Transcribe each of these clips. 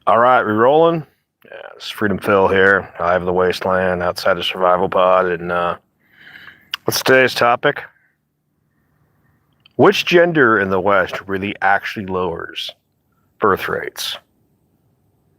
All right, we rolling? Yeah, it's Freedom Phil here, Eye of the Wasteland, outside the survival pod, and what's today's topic? Which gender in the West really actually lowers birth rates?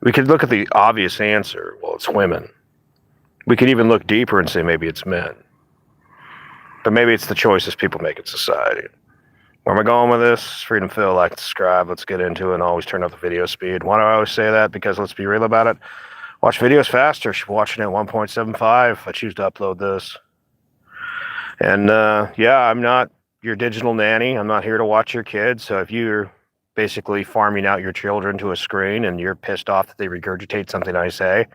We could look at the obvious answer. Well, it's women. We could even look deeper and say maybe it's men. But maybe it's the choices people make in society. Where am I going with this? Freedom Phil, like, subscribe. Let's get into it and always turn up the video speed. Why do I always say that? Because let's be real about it. Watch videos faster. You're watching at 1.75. I choose to upload this. And yeah, I'm not your digital nanny. I'm not here to watch your kids. So if you're basically farming out your children to a screen and you're pissed off that they regurgitate something I say,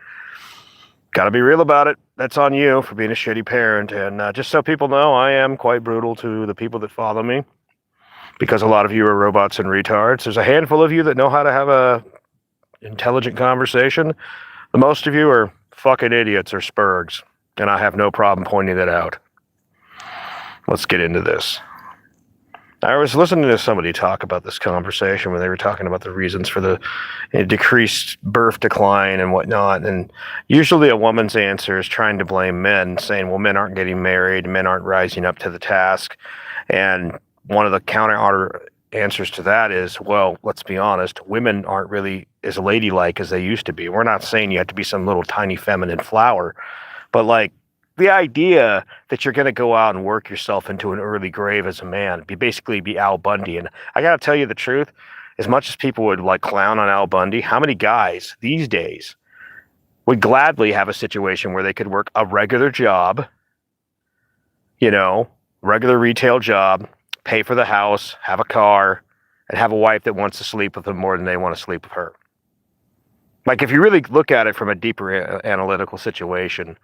gotta be real about it. That's on you for being a shitty parent. And just so people know, I am quite brutal to the people that follow me, because a lot of you are robots and retards. There's a handful of you that know how to have a intelligent conversation. The most of you are fucking idiots or spurgs, and I have no problem pointing that out. Let's get into this. I was listening to somebody talk about this conversation when they were talking about the reasons for the decreased birth decline and whatnot. And usually a woman's answer is trying to blame men, saying, well, men aren't getting married, men aren't rising up to the task. And one of the counter answers to that is, well, let's be honest, women aren't really as ladylike as they used to be. We're not saying you have to be some little tiny feminine flower, but like, the idea that you're going to go out and work yourself into an early grave as a man, basically be Al Bundy. And I got to tell you the truth, as much as people would like clown on Al Bundy, how many guys these days would gladly have a situation where they could work a regular job, you know, regular retail job, pay for the house, have a car, and have a wife that wants to sleep with them more than they want to sleep with her. Like, if you really look at it from a deeper analytical situation,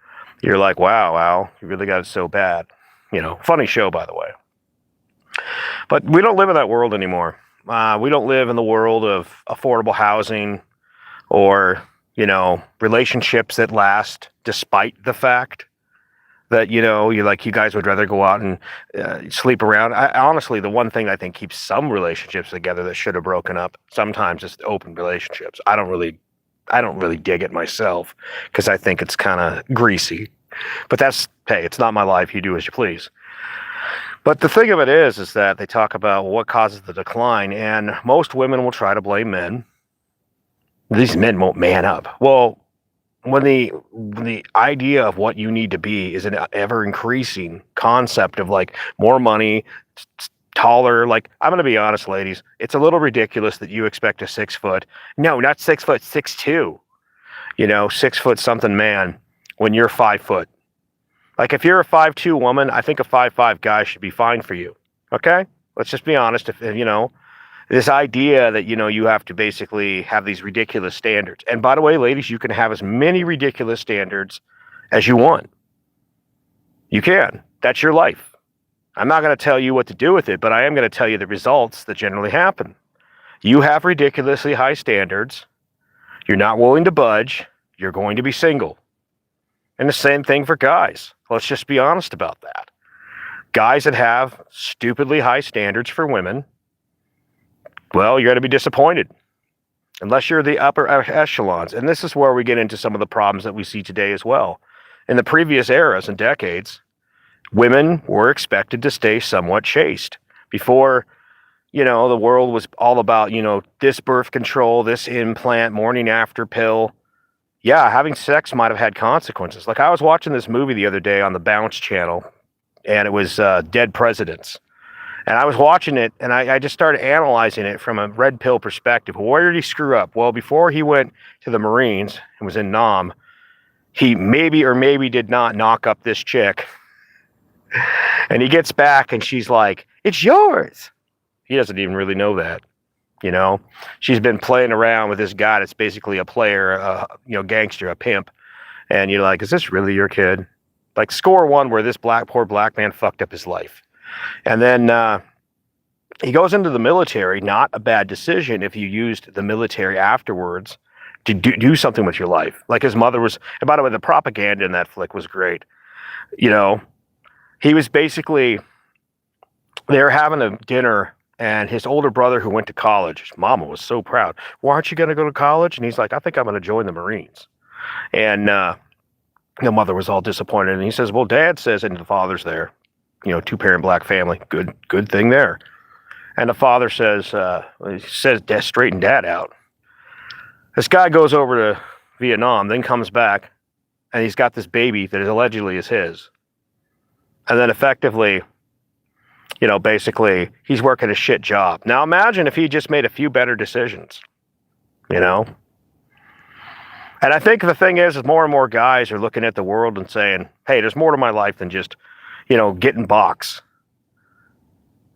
you're like, wow, Al, you really got it so bad. You know, funny show, by the way. But we don't live in that world anymore. We don't live in the world of affordable housing or, you know, relationships that last despite the fact that, you know, you guys would rather go out and sleep around. Honestly, the one thing I think keeps some relationships together that should have broken up sometimes is open relationships. I don't really dig it myself because I think it's kind of greasy. But that's, hey, it's not my life. You do as you please. But the thing of it is that they talk about what causes the decline, and most women will try to blame men. These men won't man up. Well, when the idea of what you need to be is an ever increasing concept of like more money, taller, like, I'm going to be honest, ladies, it's a little ridiculous that you expect a 6 foot, no, not 6 foot, 6'2", you know, 6 foot something man when you're 5 foot. Like, if you're a 5'2" woman, I think a 5'5" guy should be fine for you. Okay? Let's just be honest. If, you know, this idea that, you know, you have to basically have these ridiculous standards. And by the way, ladies, you can have as many ridiculous standards as you want. You can. That's your life. I'm not going to tell you what to do with it, but I am going to tell you the results that generally happen. You have ridiculously high standards. You're not willing to budge. You're going to be single. And the same thing for guys. Let's just be honest about that. Guys that have stupidly high standards for women, well, you're going to be disappointed. Unless you're the upper echelons. And this is where we get into some of the problems that we see today as well. In the previous eras and decades, women were expected to stay somewhat chaste. Before, you know, the world was all about, you know, this birth control, this implant, morning after pill. Yeah, having sex might have had consequences. Like, I was watching this movie the other day on the Bounce channel, and it was Dead Presidents. And I was watching it, and I just started analyzing it from a red pill perspective. Where did he screw up? Well, before he went to the Marines and was in Nam, he maybe or maybe did not knock up this chick. And he gets back and she's like, it's yours. He doesn't even really know that, you know. She's been playing around with this guy that's basically a player, you know, gangster, a pimp. And you're like, is this really your kid? Like, score one where this poor black man fucked up his life. And then he goes into the military. Not a bad decision if you used the military afterwards to do something with your life. Like, his mother was, and by the way, the propaganda in that flick was great. You know, he was basically, they were having a dinner and his older brother who went to college, his mama was so proud. Why aren't you going to go to college? And he's like, I think I'm going to join the Marines. And the mother was all disappointed. And he says, well, Dad says, and the father's there, two-parent black family, good thing there. And the father says, straighten Dad out. This guy goes over to Vietnam, then comes back, and he's got this baby that allegedly is his. And then effectively, basically, he's working a shit job. Now imagine if he just made a few better decisions, And I think the thing is more and more guys are looking at the world and saying, hey, there's more to my life than just, getting box.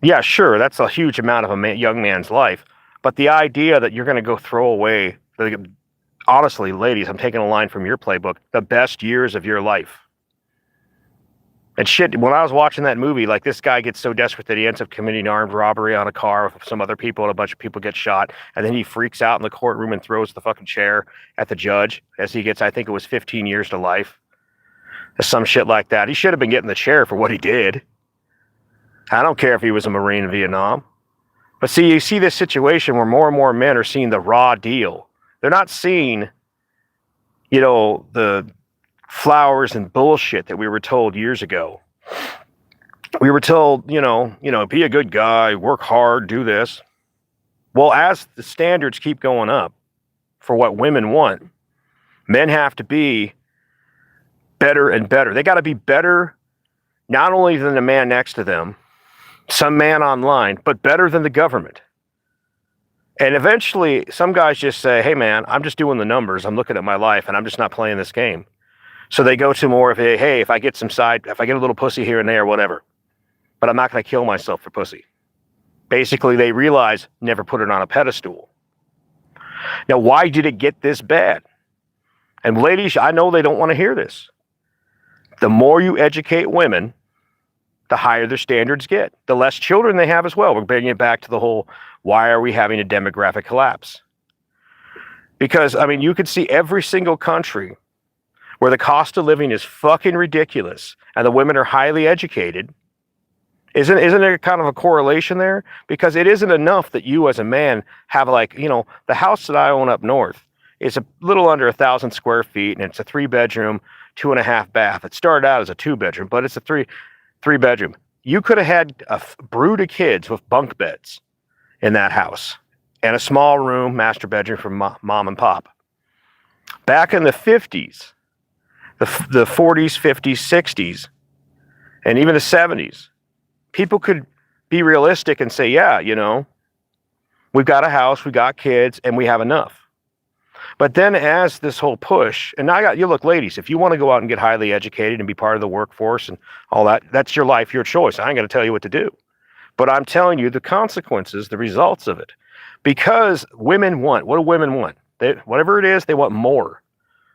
Yeah, sure, that's a huge amount of a young man's life. But the idea that you're going to go throw away, honestly, ladies, I'm taking a line from your playbook, the best years of your life. And shit, when I was watching that movie, like this guy gets so desperate that he ends up committing armed robbery on a car with some other people and a bunch of people get shot. And then he freaks out in the courtroom and throws the fucking chair at the judge as he gets, I think it was 15 years to life. Some shit like that. He should have been getting the chair for what he did. I don't care if he was a Marine in Vietnam. But see, you see this situation where more and more men are seeing the raw deal. They're not seeing, the flowers and bullshit that we were told years ago. We were told, be a good guy, work hard, do this. Well, as the standards keep going up for what women want, men have to be better and better. They got to be better, not only than the man next to them, some man online, but better than the government. And eventually, some guys just say, hey, man, I'm just doing the numbers. I'm looking at my life, and I'm just not playing this game. So they go to more of a, hey, if I get a little pussy here and there, whatever. But I'm not going to kill myself for pussy. Basically, they realize never put it on a pedestal. Now, why did it get this bad? And ladies, I know they don't want to hear this. The more you educate women, the higher their standards get. The less children they have as well. We're bringing it back to the whole, why are we having a demographic collapse? Because, you could see every single country where the cost of living is fucking ridiculous and the women are highly educated. Isn't there kind of a correlation there? Because it isn't enough that you as a man have the house that I own up north is a little under 1,000 square feet and it's a 3-bedroom, 2.5 bath. It started out as a 2-bedroom, but it's a three bedroom. You could have had a brood of kids with bunk beds in that house and a small room, master bedroom for mom and pop. Back in the 50s, the 40s, 50s, 60s, and even the 70s, people could be realistic and say, yeah, we've got a house, we got kids, and we have enough. But then as this whole push, and look, ladies, if you want to go out and get highly educated and be part of the workforce and all that, that's your life, your choice. I ain't going to tell you what to do. But I'm telling you the consequences, the results of it. Because women want, what do women want? Whatever it is, they want more.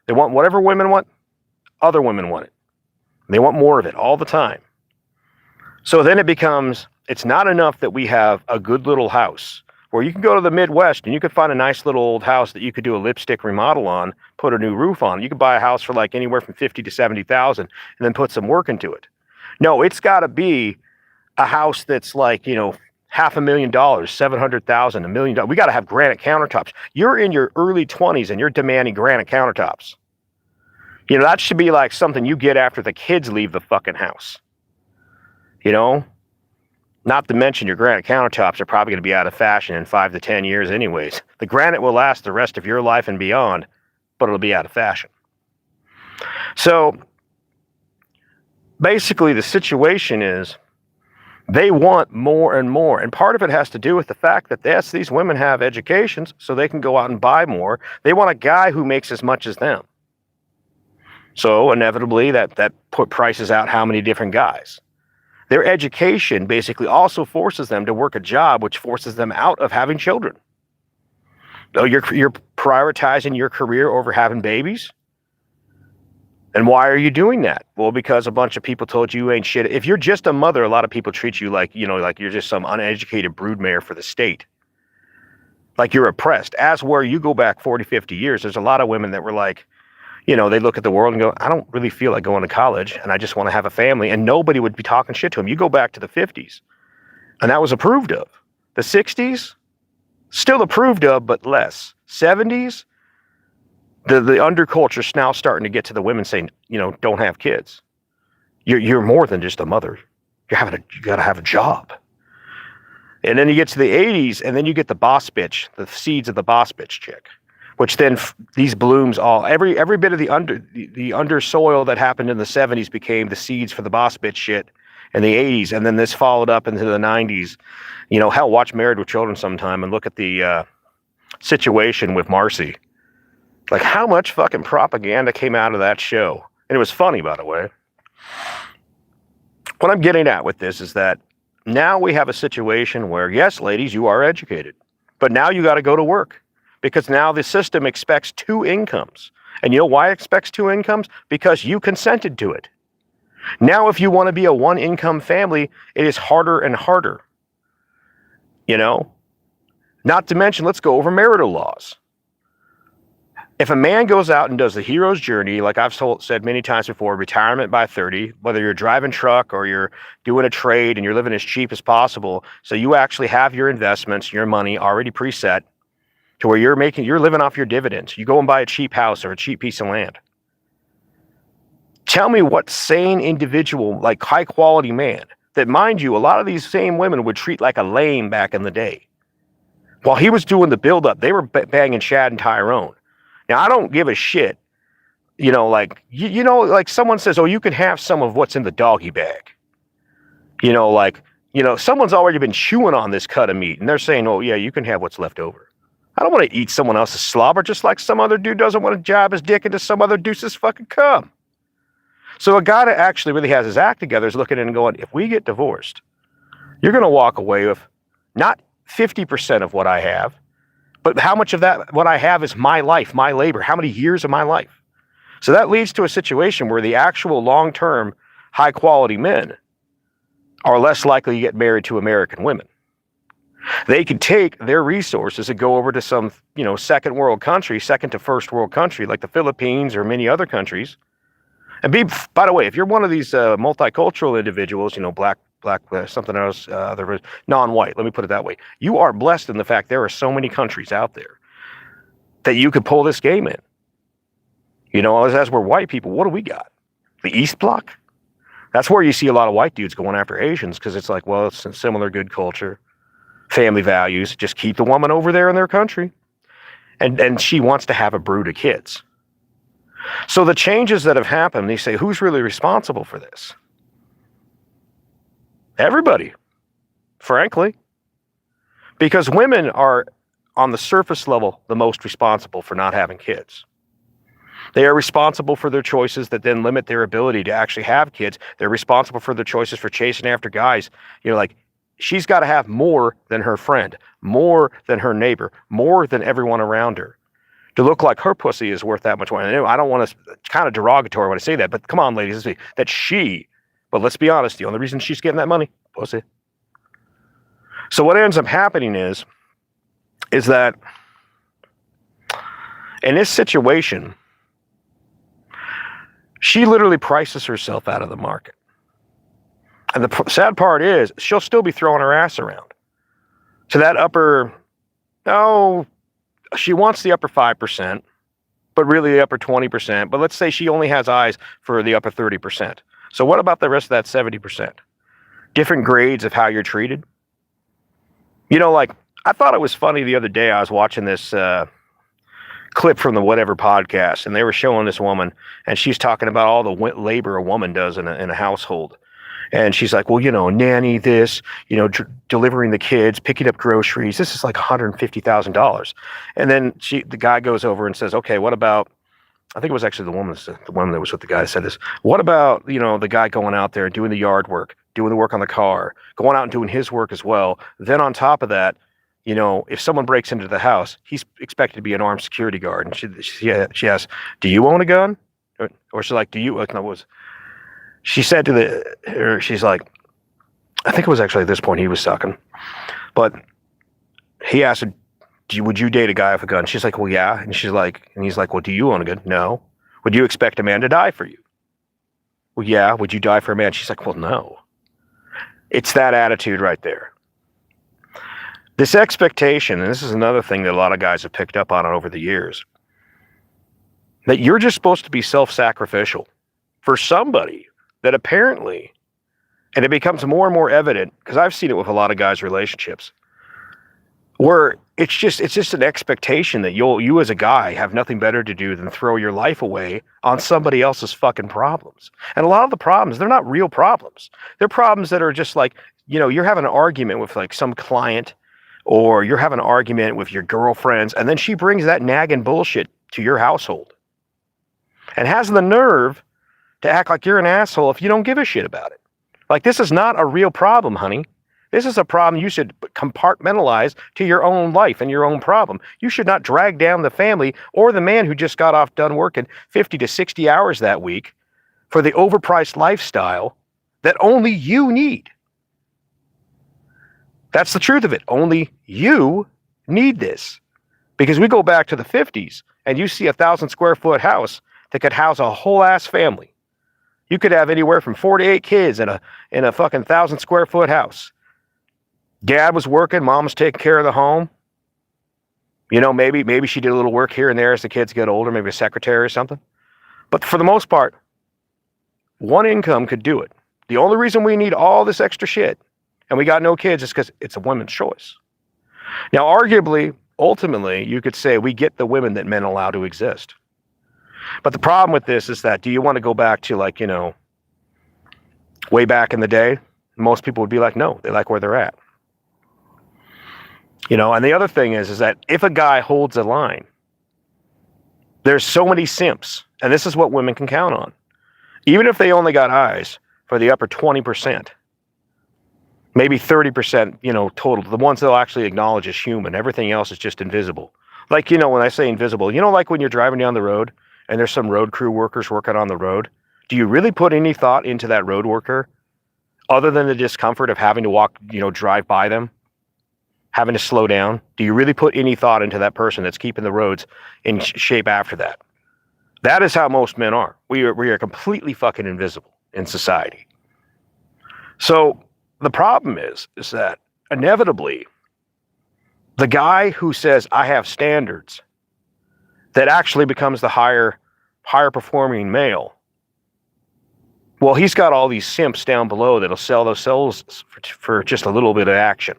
They want whatever women want, other women want it. They want more of it all the time. So then it becomes, it's not enough that we have a good little house where you can go to the Midwest and you could find a nice little old house that you could do a lipstick remodel on, put a new roof on. You could buy a house for anywhere from 50 to 70,000 and then put some work into it. No, it's got to be a house that's $500,000, $700,000, $1 million. We got to have granite countertops. You're in your early 20s and you're demanding granite countertops. That should be something you get after the kids leave the fucking house. Not to mention your granite countertops are probably going to be out of fashion in 5 to 10 years anyways. The granite will last the rest of your life and beyond, but it'll be out of fashion. So basically the situation is they want more and more. And part of it has to do with the fact that yes, these women have educations so they can go out and buy more. They want a guy who makes as much as them. So inevitably that put prices out how many different guys. Their education basically also forces them to work a job which forces them out of having children. So you're prioritizing your career over having babies? And why are you doing that? Well, because a bunch of people told you ain't shit. If you're just a mother, a lot of people treat you like you're just some uneducated broodmare for the state. Like you're oppressed. As where you go back 40, 50 years, there's a lot of women that were like, they look at the world and go, I don't really feel like going to college and I just want to have a family. And nobody would be talking shit to them. You go back to the 50s and that was approved of. The 60s, still approved of, but less. 70s, the underculture's now starting to get to the women saying, don't have kids. You're more than just a mother. You got to have a job. And then you get to the 80s, and then you get the boss bitch, the seeds of the boss bitch chick, which then these blooms every bit of the under soil that happened in the 70s became the seeds for the boss bitch shit in the 80s, and then this followed up into the 90s. Hell, watch Married with Children sometime and look at the situation with Marcy. Like, how much fucking propaganda came out of that show? And it was funny, by the way. What I'm getting at with this is that now we have a situation where, yes, ladies, you are educated, but now you got to go to work because now the system expects 2 incomes. And you know why it expects 2 incomes? Because you consented to it. Now, if you want to be a 1-income family, it is harder and harder. Not to mention, let's go over marital laws. If a man goes out and does the hero's journey, like I've said many times before, retirement by 30, whether you're driving truck or you're doing a trade and you're living as cheap as possible, so you actually have your investments, your money already preset to where you're living off your dividends. You go and buy a cheap house or a cheap piece of land. Tell me what sane individual, like high quality man, that, mind you, a lot of these same women would treat like a lame back in the day. While he was doing the build-up, they were banging Shad and Tyrone. Now, I don't give a shit, like someone says, oh, you can have some of what's in the doggy bag. Someone's already been chewing on this cut of meat, and they're saying, oh, yeah, you can have what's left over. I don't want to eat someone else's slobber, just like some other dude doesn't want to jab his dick into some other deuce's fucking cum. So a guy that actually really has his act together is looking at it and going, if we get divorced, you're going to walk away with not 50% of what I have, but how much of that, what I have, is my life, my labor, how many years of my life. So that leads to a situation where the actual long-term, high-quality men are less likely to get married to American women. They can take their resources and go over to some, second world country, second to first world country, like the Philippines or many other countries. And by the way, if you're one of these multicultural individuals, black, something else, other non-white, let me put it that way. You are blessed in the fact there are so many countries out there that you could pull this game in. As we're white people, what do we got? The East Bloc? That's where you see a lot of white dudes going after Asians, because it's like, well, it's a similar good culture, family values, just keep the woman over there in their country. And she wants to have a brood of kids. So the changes that have happened, they say, who's really responsible for this? Everybody, frankly, because women are, on the surface level, the most responsible for not having kids. They are responsible for their choices that then limit their ability to actually have kids. They're responsible for their choices for chasing after guys. Like, she's got to have more than her friend, more than her neighbor, more than everyone around her, to look like her pussy is worth that much more. And I don't want to, it's kind of derogatory when I say that, but come on, ladies, but let's be honest, the only reason she's getting that money, pussy. So what ends up happening is that in this situation, she literally prices herself out of the market. And the sad part is, she'll still be throwing her ass around to that she wants the upper 5%, but really the upper 20%. But let's say she only has eyes for the upper 30%. So what about the rest of that 70%? Different grades of how you're treated. I thought it was funny the other day. I was watching this clip from the whatever podcast, and they were showing this woman, and she's talking about all the labor a woman does in a household. And she's like, well, nanny this, delivering the kids, picking up groceries. This is like $150,000. And then the guy goes over and says, okay, what about, I think it was actually the woman that was with the guy that said this. What about, the guy going out there doing the yard work, doing the work on the car, going out and doing his work as well. Then on top of that, if someone breaks into the house, he's expected to be an armed security guard. And she asked, do you own a gun? Or she's like, she said she's like, I think it was actually at this point he was sucking, but he asked her, would you date a guy with a gun? She's like, well, yeah. And he's like, well, do you own a gun? No. Would you expect a man to die for you? Well, yeah. Would you die for a man? She's like, well, no. It's that attitude right there. This expectation, and this is another thing that a lot of guys have picked up on over the years, that you're just supposed to be self-sacrificial for somebody that apparently, and it becomes more and more evident, because I've seen it with a lot of guys' relationships, where it's just an expectation that you as a guy have nothing better to do than throw your life away on somebody else's fucking problems. And a lot of the problems, they're not real problems. They're problems that are just like, you're having an argument with like some client, or you're having an argument with your girlfriends, and then she brings that nagging bullshit to your household and has the nerve to act like you're an asshole if you don't give a shit about it. Like, this is not a real problem, honey. This is a problem you should compartmentalize to your own life and your own problem. You should not drag down the family or the man who just got off done working 50 to 60 hours that week for the overpriced lifestyle that only you need. That's the truth of it. Only you need this. Because we go back to the 50s and you see a 1,000 square foot house that could house a whole ass family. You could have anywhere from 4 to 8 kids in a fucking 1,000 square foot house. Dad was working, mom was taking care of the home. Maybe she did a little work here and there as the kids get older, maybe a secretary or something. But for the most part, one income could do it. The only reason we need all this extra shit and we got no kids is because it's a woman's choice. Now, arguably, ultimately, you could say we get the women that men allow to exist. But the problem with this is that, do you want to go back to way back in the day? Most people would be like, no, they like where they're at. And the other thing is that if a guy holds a line, there's so many simps, and this is what women can count on. Even if they only got eyes for the upper 20%, maybe 30%, total, the ones they'll actually acknowledge as human. Everything else is just invisible. Like, when I say invisible, like when you're driving down the road and there's some road crew workers working on the road, do you really put any thought into that road worker other than the discomfort of having to walk, drive by them? Having to slow down? Do you really put any thought into that person that's keeping the roads in shape after that? That is how most men are. We are completely fucking invisible in society. So the problem is that inevitably, the guy who says, I have standards, that actually becomes the higher performing male, well, he's got all these simps down below that'll sell those souls for just a little bit of action.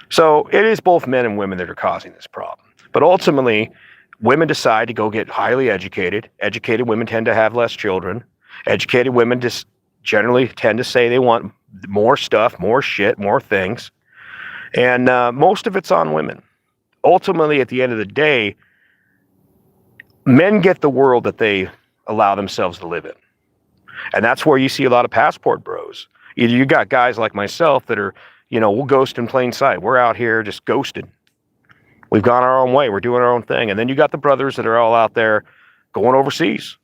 So it is both men and women that are causing this problem. But ultimately, women decide to go get highly educated. Educated women tend to have less children. Educated women just generally tend to say they want more stuff, more shit, more things. And most of it's on women. Ultimately, at the end of the day, men get the world that they allow themselves to live in. And that's where you see a lot of passport bros. Either you got guys like myself that are, we'll ghost in plain sight. We're out here just ghosting. We've gone our own way. We're doing our own thing. And then you got the brothers that are all out there going overseas.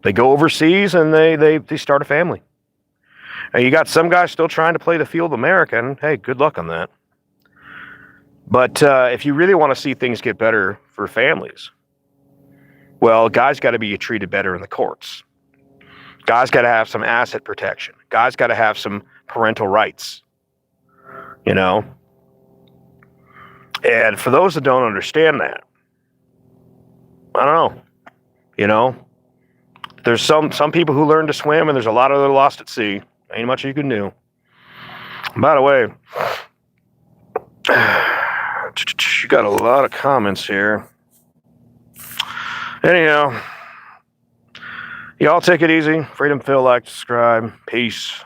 They go overseas and they start a family. And you got some guys still trying to play the field American. Hey, good luck on that. But if you really want to see things get better for families, well, guys got to be treated better in the courts. Guys got to have some asset protection. Guys got to have some parental rights. And for those that don't understand that, I don't know. There's some people who learn to swim, and there's a lot of that are lost at sea. Ain't much you can do. By the way, you got a lot of comments here. Anyhow, y'all take it easy. Freedom, Phil, like, subscribe. Peace.